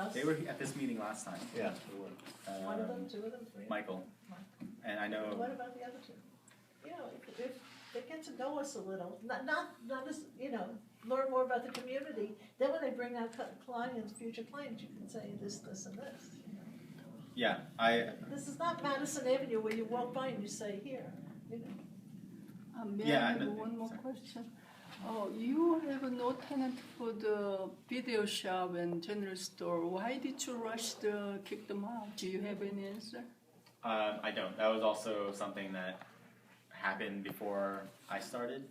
Us? They were at this meeting last time. Yeah. One of them, two of them, three? Michael. And I And know, what about the other two? You know, if they get to know us a little, not as, you know, learn more about the community, then when they bring out clients, future clients, you can say this, this, and this. yeah, This is not Madison Avenue where you walk by and you say, here, you know. May Yeah, I have I- one more sorry. question? You have no tenant for the video shop and general store. Why did you rush to kick them out? Do you have any answer? I don't. That was also something that happened before I started.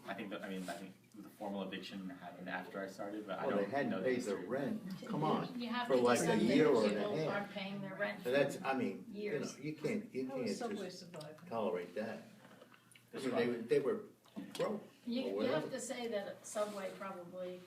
I think the formal eviction happened after I started, but I Well, don't they hadn't know the paid history. their rent, come on, You have for to like a decide year that or and people a half. aren't paying their rent So for that's, I mean, you know, years. you can't How will Subway just survive? tolerate that. I That's mean, right. they were broke. Or You whatever. have to say that Subway probably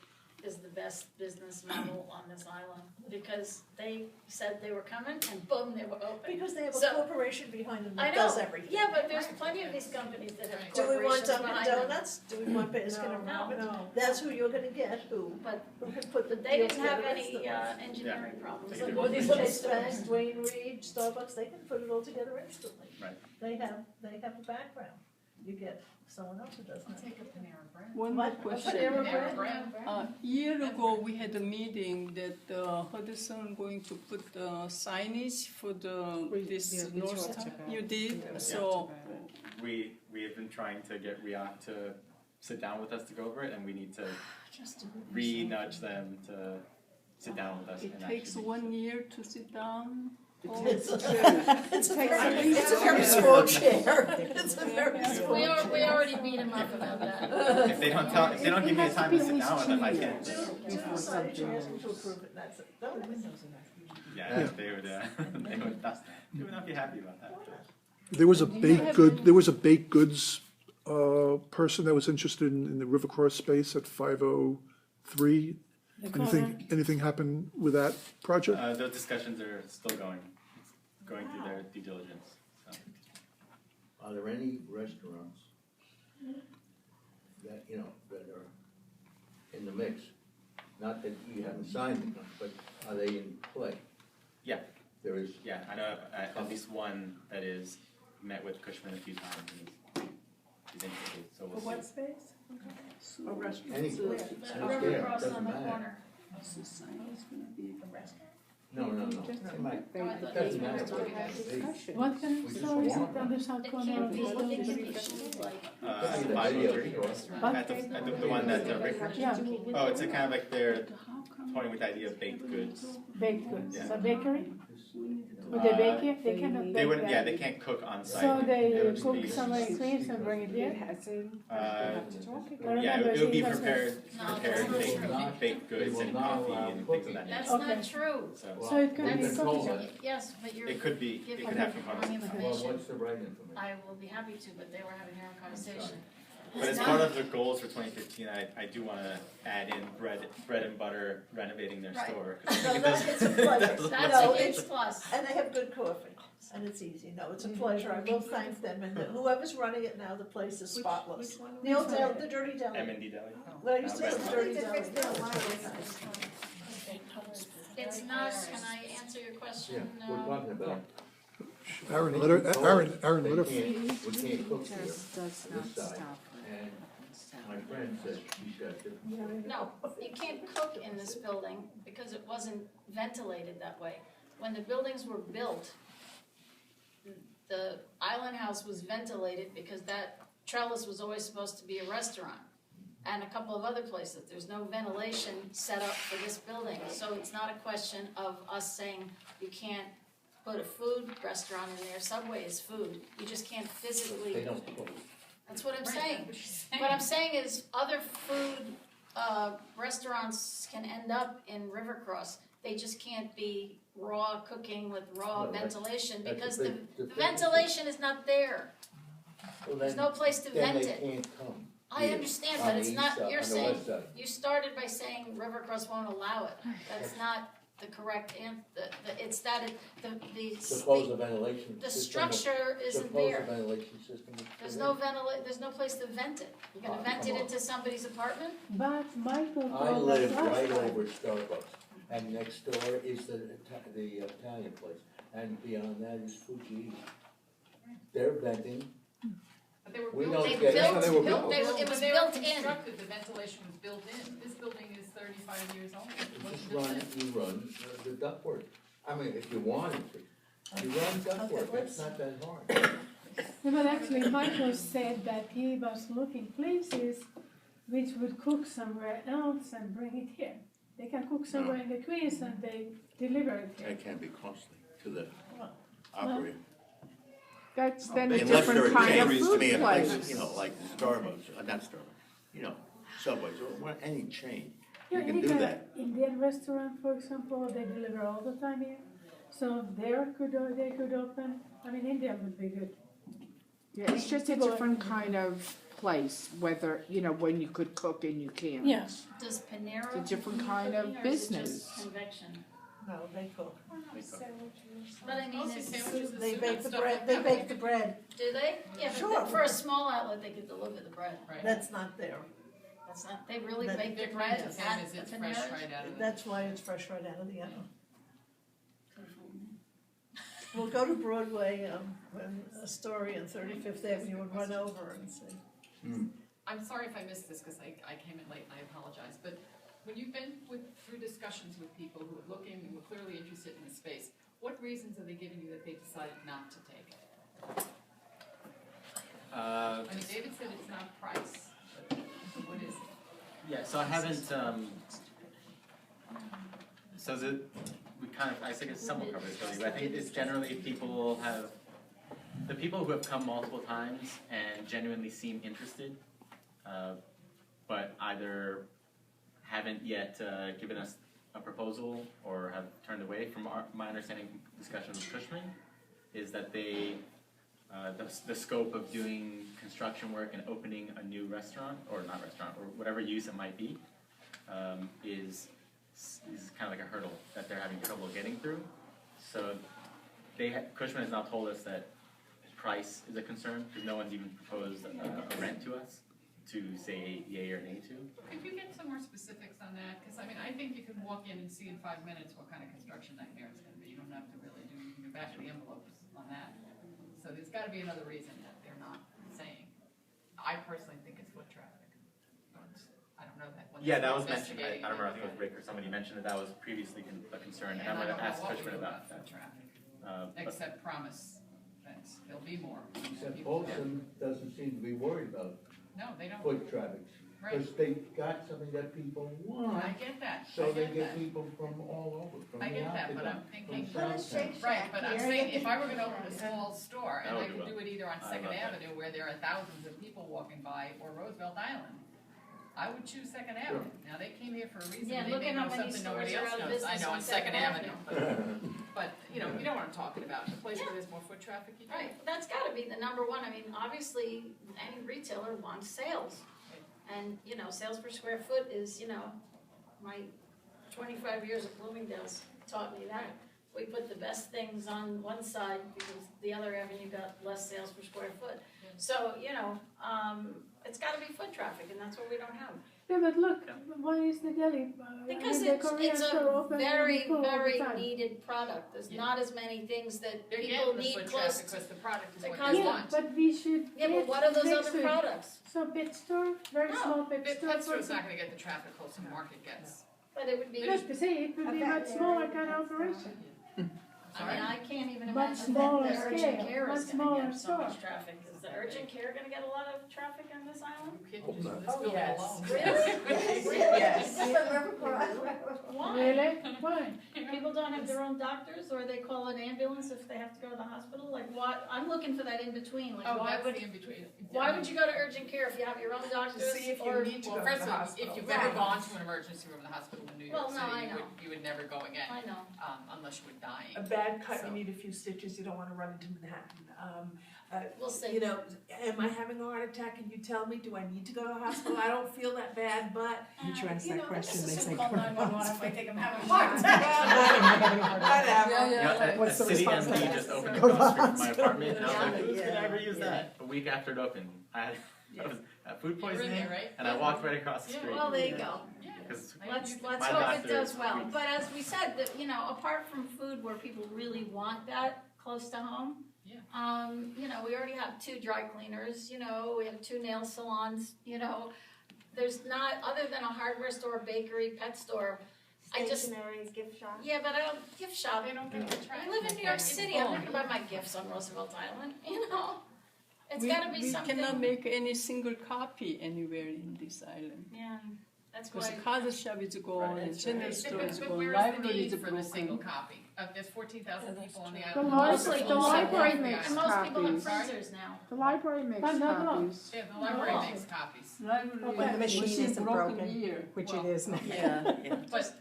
is the best business model on this island, because they said they were coming and boom, they were open. Because they have a So- corporation behind them I that know, does everything. yeah, but there's plenty of these companies that have Do we want corporations Dunkin' behind them. Donuts? Do we want Baskin No. Robbins? That's who you're gonna get, who But can put the they deal didn't have together any instantly. engineering problems. They Like could all do these it. Chase Chase Bank, stores. Dwayne Reed, Starbucks, they can put it all together instantly. Right. They have a background. You get someone else who does I'll that. take a Panera Bread. One more What? A question. Panera Bread? A year ago, we had a meeting that Hudson going to put signage for this North Town. You did, so We have been trying to get RIAC to sit down with us to go over it, and we need to re-nudge them to sit down with us. it and takes actually- 1 year to sit down. It's a very small chair. It's a very small We chair. already beat him up about that. If they don't give me the time to sit down with them, I can't. Do the sign, you ask them to approve it, and that's it. Don't they? Yeah, they would not be happy about that. There was a baked goods person that was interested in the River Cross space at 503. Anything happened with that project? Those discussions are still going through their due diligence. So. Are there any restaurants that, you know, that are in the mix? Not that you haven't signed them, but are they in play? Yeah. There is, Yeah, I know at least one that is met with Cushman a few times and he's interested, so we'll see. space? A restaurant. any, The it's River there, Cross doesn't on the matter. corner. So signage is gonna be A restaurant. No, it might, Oh, I it thought doesn't you matter were what talking it is. What kind We of just store is want it on the south It corner can't of be, the it building? can be food like. 503. What? At the one that Rick, Yeah, oh, it's a kind of like they're toying with the idea of baked goods. baked goods, Yeah. a bakery? Would they bake it? They cannot bake They wouldn't, yeah, that. they can't cook on site. So they It would just cook be- somewhere in Queens and bring it here? Yeah, it would be prepared baked goods and coffee and things of that nature. That's Okay. not true. So it could be That's, cooking. yes, but you're It could be, it giving could them have wrong components of that. Well, information. what's the right information? I will be happy to, but they were having their own conversation. But as part of the goals for 2015, I do want to add in bread and butter renovating their Right. store. 'Cause I No, think that's, it's a pleasure. That's No, a huge it's, plus. and they have good coffee, and it's easy. No, it's a pleasure. I will thank them, and whoever's running it now, the place is spotless. The old deli, the dirty deli. M&D Deli. What I used to say, the dirty deli. It's not, can I answer your question? Yeah, we're talking about, Aaron, let her, they let her. can't, we can't cook here, Does this not side. stop. And my friend said she's got to, No, you can't cook in this building because it wasn't ventilated that way. When the buildings were built, the island house was ventilated because that trellis was always supposed to be a restaurant. And a couple of other places, there's no ventilation set up for this building. So it's not a question of us saying you can't put a food restaurant in there. Subway is food. You just can't they physically. don't cook. That's what I'm saying. What I'm saying is other food restaurants can end up in Rivercross. They just can't be raw cooking with raw No, that's- ventilation that's because a the big difference. ventilation is not there. Well, There's then- no place to then vent they it. can't come. I here, understand, on but the it's east not, side- you're on the saying, west side. you started by saying Rivercross won't allow it. That's not the correct it's that Suppose the ventilation the system. structure isn't Suppose there. the ventilation system. is There's correct. there's no place to vent it. You're gonna Oh, vent come it on. into somebody's apartment? But Michael I told us live last right time. over Starbucks, and next door is the Italian place, and beyond that is Fuji. They're venting. But they were We built. don't They get it. built, They were built, built. it was When they were built in. constructed, the ventilation was built in. This building is 35 years old. It You wasn't just built run, in. you run the ductwork. I mean, if you wanted to, you run ductwork, it's not that hard. No, but actually, Michael said that he was looking places which would cook somewhere else and bring it here. They can cook somewhere in the Queens and they deliver it here. That can be costly to the operator. That's then a Unless they're different a kind of chain, to food me, a place, place. you know, like Starbucks, not Starbucks, you know, Subways, or any chain, Yeah, you can any do kind of that. Indian restaurant, for example, they deliver all the time here. So there they could open, I mean, India would be good. Yeah, it's just a different kind of place, whether, you know, when you could cook and you can't. Yeah. Does Panera? It's a different do kind of cooking, or is it business. just convection? No, they cook. But I mean, Mostly it's, sandwiches and They soup bake and the stuff bread, like they that. bake the bread. do they? Yeah, Sure. but for a small outlet, they could deliver the bread. Right. That's not there. That's not, they really That- bake They're the trying bread to say at is the it's fresh Panera? right out of the. That's why it's fresh right out of the oven. We'll go to Broadway, when Astoria and 35th Avenue and run over and see. I'm sorry if I missed this, because I came in late and I apologize, but when you've been through discussions with people who are looking and were clearly interested in the space, what reasons are they giving you that they decided not to take it? I mean, David said it's not price, but what is it? Yeah, so I haven't, so we kind of, I think it's somewhat covered this, but I think it's generally the people who have come multiple times and genuinely seem interested, but either haven't yet given us a proposal or have turned away. From my understanding from discussions with Cushman, is that they, the scope of doing construction work and opening a new restaurant, or not restaurant, or whatever use it might be, is kind of like a hurdle that they're having trouble getting through. So Cushman has now told us that price is a concern, because no one's even proposed a rent to us to say yay or nay to. Could you get some more specifics on that? Because I mean, I think you can walk in and see in 5 minutes what kind of construction nightmare it's going to be. You don't have to really do your back of the envelopes on that. So there's got to be another reason that they're not saying. I personally think it's foot traffic. But I don't know that. When Yeah, they that were was mentioned. I investigating don't remember. I think it was it, Rick or somebody mentioned that was previously a concern, and and I'm going I don't to know ask what we Cushman do about that. foot traffic, But- except promise fence. There'll be more. Except People- Folsom doesn't seem to be worried about No, they don't. foot traffic, Right. because they got something that people want, I get that. so I they get get that. people from all over, from I the get that, but I'm Octagon, thinking. from Southtown. Right, but I'm saying if I were gonna open a small store and That I would be could do it either on I Second love that. Avenue where there are thousands of people walking by or Roosevelt Island, I would choose Second Avenue. Now, they came here for a reason, Yeah, they look may at know how many something nobody stores are else out of knows. I business know on on Second Second Avenue, but you know what I'm talking about, the place where there's more foot traffic, you do. Right, that's gotta be the number one. I mean, obviously, any retailer wants sales. And, sales per square foot is, my 25 years at Bloomingdale's taught me that. We put the best things on one side because the other avenue got less sales per square foot. So, it's gotta be foot traffic, and that's what we don't have. Yeah, but look, why is the deli? Because the it's Korean store a open very, full all the very time? needed product. There's Yeah. not as many things that They're people getting the need foot close traffic to. because the product is what because they Yeah, want. but we should. Yeah, but get what are those next other to it. products? So pet store, very No, small pet Pet store. store's not gonna get the traffic Wholesome Market gets. But it would be, Just to say, it would be a much smaller kind of operation. I mean, I can't even Much imagine smaller that the urgent scale, care much is gonna smaller get so much store. traffic. Is the urgent care gonna get a lot of traffic on this island? You can't Hope just, not. this building yes. alone. Really? Yes. Why? Really? Why? People don't have their own doctors, or they call an ambulance if they have to go to the hospital? Like, what, I'm looking for that in between, like, Oh, why that's would, the in-between. why would you go to urgent care if you have your own doctors? See if you or- need to Well, go to first the of all, hospital. if you've ever Right. gone to an emergency room in the hospital in New York Well, no, I City, know. you would never go again, I know. unless you were dying. A bad cut, So- you need a few stitches, you don't wanna run into Manhattan. We'll see. You know, am I having a heart attack and you tell me, do I need to go to the hospital? I don't feel that bad, but, You try to ask you that know, question, Let's they just say. call 911 if I think I'm having a Heart heart attack. attack. whatever. You know, a What's the city response to MD that? just opened Go across the street from my hospital. apartment, and I was like, who's Yeah, gonna ever use yeah. that? A week after it opened, I had I was food You were in poisoning, there, right? and I walked right across the Yeah. street. Well, there you go. Yeah. 'Cause Let's My hope it doctor does well. tweets. But as we said, that, you know, apart from food where people really want that close to home, Yeah. you know, we already have 2 dry cleaners, you know, we have 2 nail salons, you know. There's not, other than a hardware store, bakery, pet store, I just, Stationaries, gift shop. yeah, but I don't gift shop. They don't get the trash. I live in New York City, I'm not gonna buy my gifts on Roosevelt Island, you know? It's gotta be something. We cannot make any single copy anywhere in this island. Yeah, that's Because why. the card shop is gone, and general store is But gone, where is the library need is for the single broken. copy? There's 14,000 people on the The island. Mostly the people library have- makes and most people have copies. freezers now. The library makes But not copies. Yeah, the library Oh. makes copies. Library When the machine was isn't broken. here. Which Well, it is now. Yeah. But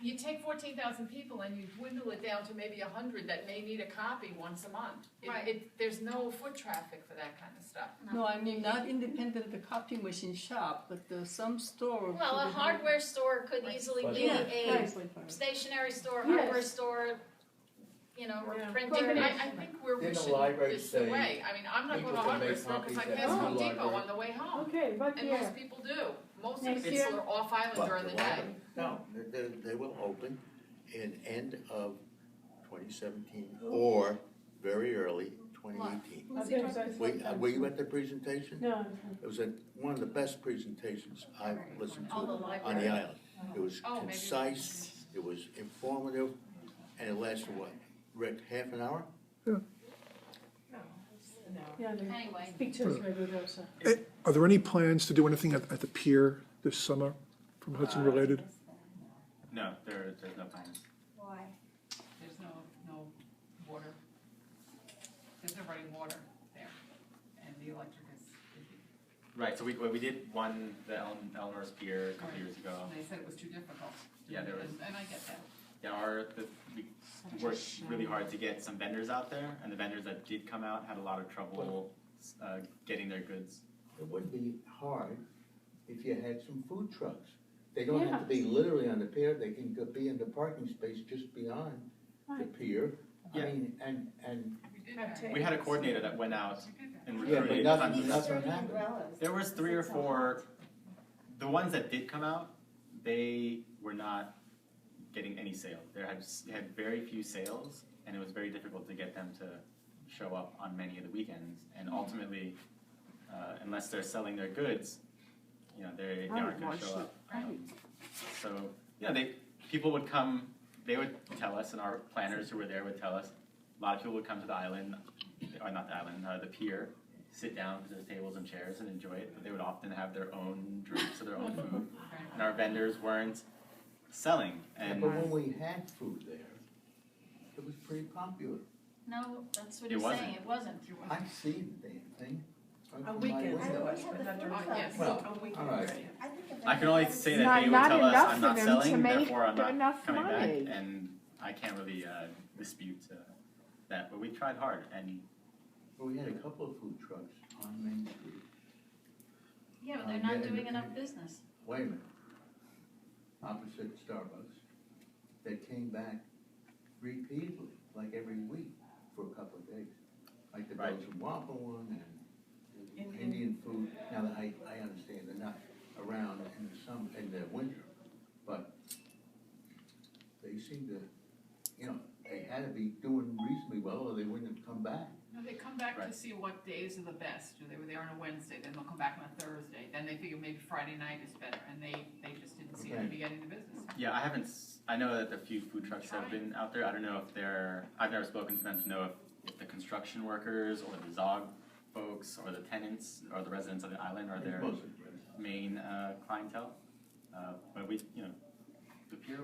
you take 14,000 people and you dwindle it down to maybe 100 that may need a copy once a month. Right. There's no foot traffic for that kind of stuff. No, I mean, not independent the copy machine shop, but some store. Well, a could have- hardware store could easily be Yeah, a right. stationery store, Yes. hardware store, you know, or Yeah. printer. I think we're Didn't the wishing library this say away. I mean, I'm not going people to a can hardware make store because I copies pass at Home the Depot library? on the way home. Okay, but And yeah, most people do. Most of Next the year- people are off island But during the the day. library- No, they will open in end of 2017 or very early 2018. Were you at the presentation? no, It was one of the best presentations I've listened to Oh, the on the library. island. It was Oh, maybe. concise, it was informative, and it lasted what, Rick, half an hour? yeah, the Anyway, pictures were good also. Are there any plans to do anything at the pier this summer from Hudson Related? No, there's no plans. Why? There's no water. There's no running water there. And the electric is, Right, so we did the Eleanor's Pier a couple years ago. they said it was too difficult. Yeah, there was- And I get that. Yeah, we worked really hard to get some vendors out there, and the vendors that did come out had a lot of trouble getting their goods. It wouldn't be hard if you had some food trucks. They don't have to be literally on the pier, they can be in the parking space just beyond the Right. pier. I Yeah. mean, and, We did that. We had a coordinator that went out and yeah, but recruited nothing tons of. happened. There was 3 or 4, the ones that did come out, they were not getting any sales. They had very few sales, and it was very difficult to get them to show up on many of the weekends. And ultimately, unless they're selling their goods, you know, they aren't going to show up. So, you know, people would come, they would tell us, and our planners who were there would tell us, a lot of people would come to the island, or not the island, the pier, sit down to the tables and chairs and enjoy it, but they would often have their own drinks or their own food. And our vendors weren't selling, and but when we had food there, it was pretty popular. no, that's what It he's wasn't. saying, it wasn't. I've seen the damn thing. On weekends, I though, I but had the not food during. truck. Yes. Well, On weekends. all right. I think if I can only say that Not- they would not tell us, enough I'm for not them selling, to make therefore I'm not enough coming money. back, and I can't really dispute that, but we tried hard, and Well, we had a couple of food trucks on Main Street. Yeah, but they're Yeah, not and doing the- enough business. Wait a minute. Opposite Starbucks, they came back repeatedly, like every week, for a couple of days. Like the Right. Belgian waffle one and the Indian food. Now, I understand they're not around in the summer, in the winter, but they seem to, you know, they had to be doing reasonably well or they wouldn't have come back. No, they come back to Right. see what days are the best. They were there on a Wednesday, then they'll come back on a Thursday. Then they figure maybe Friday night is better, and they just didn't seem to Okay. be getting the business. yeah, I know that a few food trucks have been out there. I don't know if I've never spoken to them to know if the construction workers or the ZOG folks or the tenants or the residents of the island are their Mostly residents. main clientele. But the pier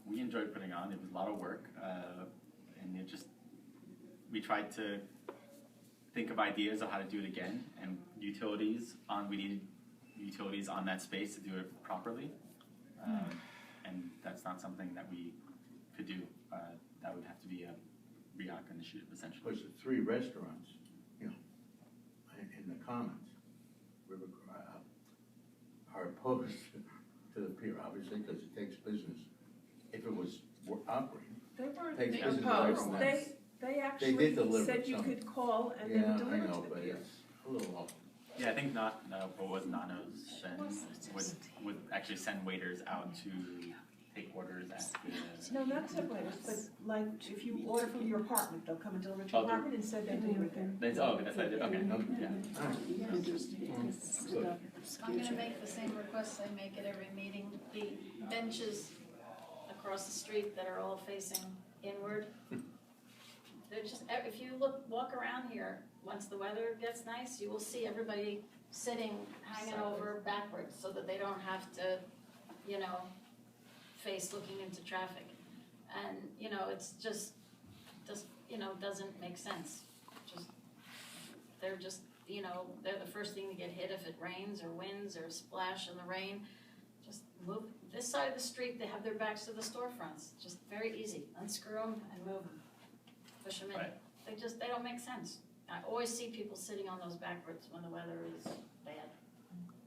we enjoyed putting on. It was a lot of work, and we tried to think of ideas of how to do it again, and we needed utilities on that space to do it properly. And that's not something that we could do. That would have to be a REAC initiative, essentially. Plus the 3 restaurants, you know, in the commons, are opposed to the pier, obviously, because it takes business. If it was operating, They weren't Takes business away opposed, from they did actually deliver said you some. could call and yeah, then I deliver know, to the but pier. it's a little off. Yeah, I think what was Nano's then would actually send waiters out to take orders at the. No, not separators, but like if you order from your apartment, they'll come and deliver to your Oh, apartment and said they deliver it there. That's what I did, okay, yeah. I'm gonna make the same requests I make at every meeting. The benches across the street that are all facing inward, they're just, if you walk around here, once the weather gets nice, you will see everybody sitting, hanging over backwards so that they don't have to, face looking into traffic. And, it's just, doesn't make sense. They're the first thing to get hit if it rains or winds or splash in the rain. Just move this side of the street, they have their backs to the storefronts. Just very easy. Unscrew them and move them. Push them in. Right. They don't make sense. I always see people sitting on those backwards when the weather is bad.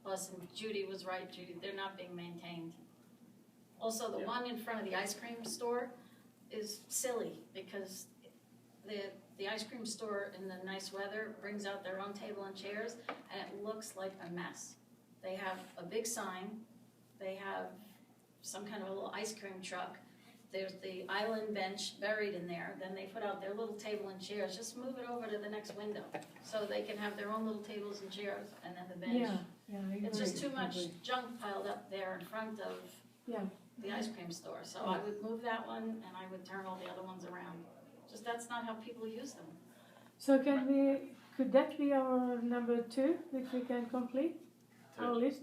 Plus, and Judy was right, Judy, they're not being maintained. Also, the one in front of the ice cream store is silly because the ice cream store in the nice weather brings out their own table and chairs and it looks like a mess. They have a big sign, they have some kind of a little ice cream truck, there's the island bench buried in there, then they put out their little table and chairs, just move it over to the next window so they can have their own little tables and chairs and then the bench. Yeah, I It's just agree, too much agree. junk piled up there in front of Yeah. the ice cream store. So I would move that one and I would turn all the other ones around. Just that's not how people use them. So could that be our number 2, which we can complete? Our list?